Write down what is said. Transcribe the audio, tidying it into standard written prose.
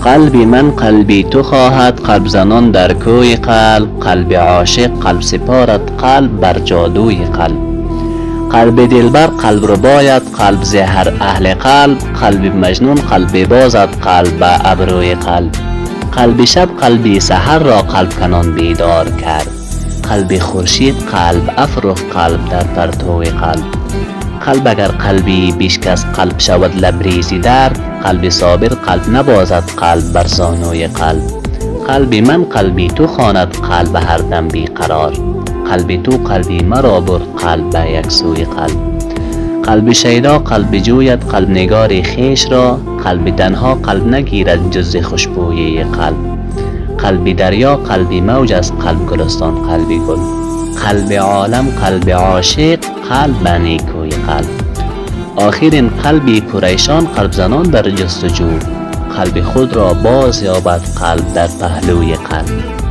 قلبی من قلبی تو خواهد، قلب زنان در کوی قلب. قلب عاشق قلب سپارد، قلب بر جادوی قلب. قلب دلبر قلب رو باید، قلب زهر اهل قلب. قلب مجنون قلب بازد، قلب به ابروی قلب. قلب شب قلبی سحر را قلب کنان بیدار کرد. قلب خورشید قلب افروخت، قلب در پرتو قلب. قلب اگر قلبی بیش کس قلب شود لبریزی درد. قلب صابر قلب نبازد، قلب بر زانوی قلب. قلب من قلبی تو خواند، قلب هر دم بی قرار. قلب تو قلبی مرا برد، قلب به یک سوی قلب. قلب شیدا قلب جوید، قلب نگار خویش را. قلب تنها قلب نگیرد جز خوشبویی قلب. قلب دریا قلبی موج است، قلب گلستان قلبی گل. قلب عالم قلب عاشق، قلب به نیکوی قلب. آخرین قلبی پریشان قلب زنان در جستجو. قلب خود را باز یابد، قلب در پهلوی قلب.